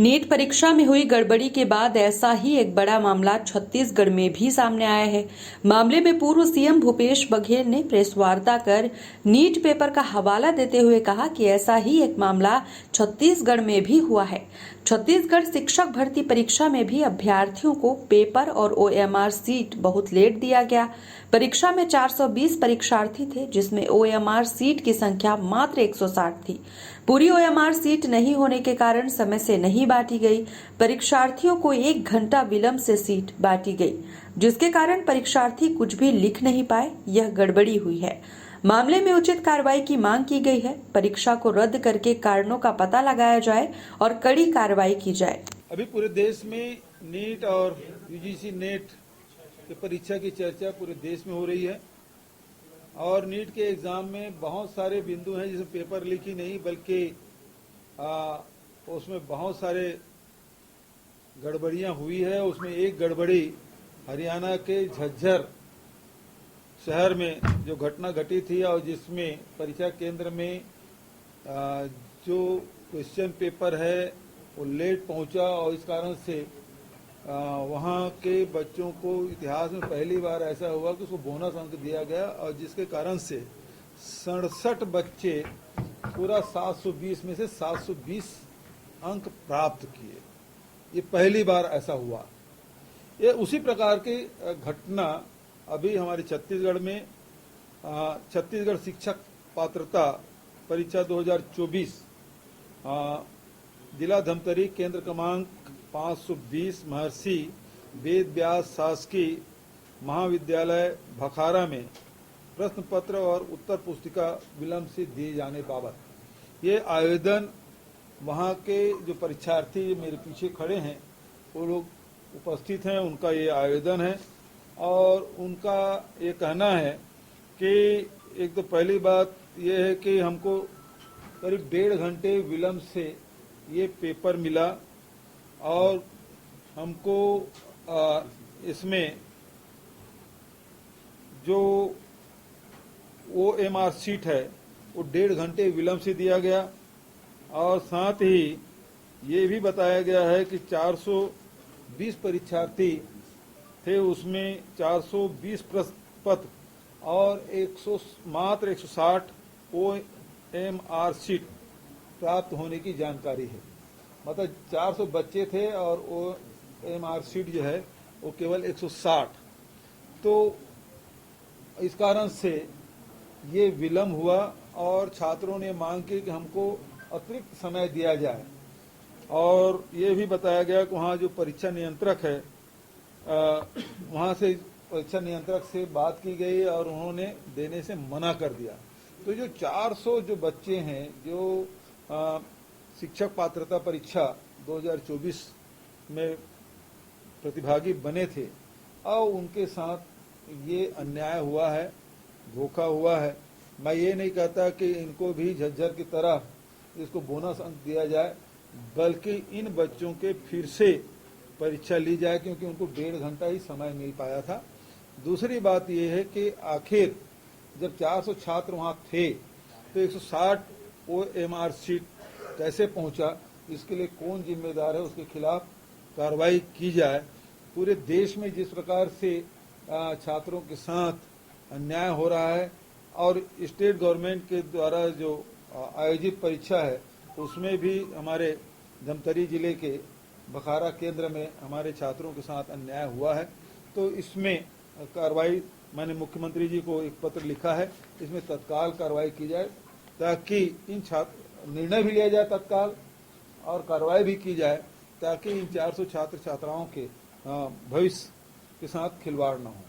NEET परीक्षा में हुई गड़बड़ी के बाद ऐसा ही एक बड़ा मामला छत्तीसगढ़ में भी सामने आया है। मामले में पूर्व सीएम भूपेश बघेल ने प्रेस वार्ता कर नीट पेपर का हवाला देते हुए कहा कि ऐसा ही एक मामला छत्तीसगढ़ में भी हुआ है। छत्तीसगढ़ शिक्षक भर्ती परीक्षा में भी अभ्यर्थियों को पेपर और ओएमआर सीट बहुत लेट दिया गया। परीक्षा में 420 परीक्षार्थी थे, जिसमें ओएमआर सीट की संख्या मात्र 160 थी। पूरी ओएमआर सीट नहीं होने के कारण समय से नहीं बांटी गई। परीक्षार्थियों को 1 घंटा विलंब से सीट बांटी गई, जिसके कारण परीक्षार्थी कुछ भी लिख नहीं पाए। यह गड़बड़ी हुई है। मामले में उचित कार्रवाई की मांग की गई है। परीक्षा को रद्द करके कारणों का पता लगाया जाए और कड़ी कार्रवाई की जाए। अभी पूरे देश में नीट और यूजीसी नेट की परीक्षा की चर्चा पूरे देश में हो रही है और नीट के एग्जाम में बहुत सारे बिंदु हैं जिसमें पेपर लीक ही नहीं बल्कि उसमें बहुत सारे गड़बड़ियां हुई है। उसमें एक गड़बड़ी हरियाणा के झज्जर शहर में जो घटना घटी थी और जिसमें परीक्षा केंद्र में जो क्वेश्चन पेपर है वो लेट पहुंचा और इस कारण से वहां के बच्चों को इतिहास में पहली बार ऐसा हुआ कि उसको बोनस अंक दिया गया और जिसके कारण से 67 बच्चे पूरा 720 में से 720 अंक प्राप्त किए। ये पहली बार ऐसा हुआ। ये उसी प्रकार की घटना अभी हमारे छत्तीसगढ़ में छत्तीसगढ़ शिक्षक पात्रता परीक्षा 2024 जिला धमतरी केंद्र क्रमांक 520 महर्षि वेद व्यास शासकीय महाविद्यालय भखारा में प्रश्न पत्र और उत्तर पुस्तिका विलंब से दिए जाने बाबत ये आवेदन वहां के जो परीक्षार्थी मेरे पीछे खड़े हैं वो लोग उपस्थित हैं, उनका ये आवेदन है और उनका ये कहना है कि एक तो पहली बात ये है कि हमको करीब 1.5 घंटे विलंब से ये पेपर मिला और हमको इसमें जो ओएमआर सीट है वो 1.5 घंटे विलंब से दिया गया और साथ ही ये भी बताया गया है कि 420 परीक्षार्थी थे, उसमें 420 प्रश्न पत्र और मात्र 160 ओएमआर सीट प्राप्त होने की जानकारी है। मतलब 400 बच्चे थे और ओएमआर सीट जो है वो केवल 160। तो इस कारण से ये विलंब हुआ और छात्रों ने मांग की कि हमको अतिरिक्त समय दिया जाए और ये भी बताया गया कि वहाँ जो परीक्षा नियंत्रक है वहाँ से परीक्षा नियंत्रक से बात की गई और उन्होंने देने से मना कर दिया। तो जो 400 जो बच्चे हैं जो शिक्षक पात्रता परीक्षा 2024 में प्रतिभागी बने थे और उनके साथ ये अन्याय हुआ है, धोखा हुआ है। मैं ये नहीं कहता कि इनको भी झज्जर की तरह इसको बोनस अंक दिया जाए, बल्कि इन बच्चों के फिर से परीक्षा ली जाए क्योंकि उनको 1.5 घंटा ही समय मिल पाया था। दूसरी बात यह है कि आखिर जब 400 छात्र वहां थे तो 160 ओएमआर सीट कैसे पहुंचा, इसके लिए कौन जिम्मेदार है, उसके खिलाफ कार्रवाई की जाए। पूरे देश में जिस प्रकार से छात्रों के साथ अन्याय हो रहा है और स्टेट गवर्नमेंट के द्वारा जो आयोजित परीक्षा है उसमें भी हमारे धमतरी जिले के बखारा केंद्र में हमारे छात्रों के साथ अन्याय हुआ है। तो इसमें कार्रवाई मैंने मुख्यमंत्री जी को एक पत्र लिखा है, इसमें तत्काल कार्रवाई की जाए ताकि इन निर्णय भी लिया जाए तत्काल और कार्रवाई भी की जाए ताकि इन 400 छात्र छात्राओं के भविष्य के साथ खिलवाड़ न हो।